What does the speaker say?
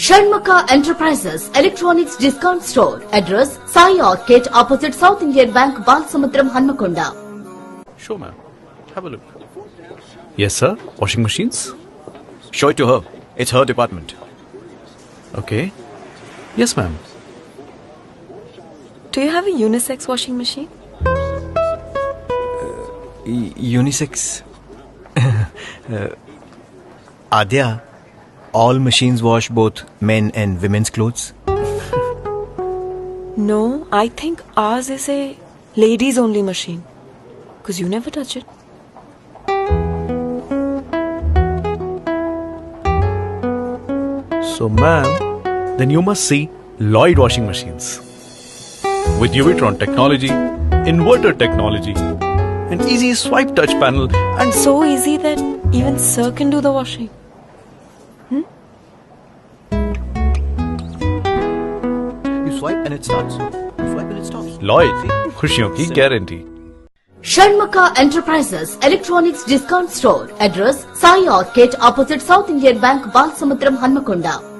Shanmukha Enterprises Electronics Discount Store. Address Sai Arcade opposite South Indian Bank, Balsamudram, Hanamkonda. Sure, ma'am. Have a look. Yes, sir. Washing machines? Show it to her. It's her department. Okay. Yes, ma'am. Do you have a unisex washing machine? Unisex. Adya, all machines wash both men and women's clothes. No, I think ours is a ladies only machine. Because you never touch it. So, ma'am, then you must see Lloyd washing machines. With UV-Tron technology, inverter technology, an easy swipe touch panel and So easy that even Sir can do the washing. You swipe and it starts. You swipe and it stops. Lloyd, खुशियों की guarantee. Shanmukha Enterprises Electronics Discount Store. Address Sai Arcade opposite South Indian Bank, Balsamudram, Hanamkonda.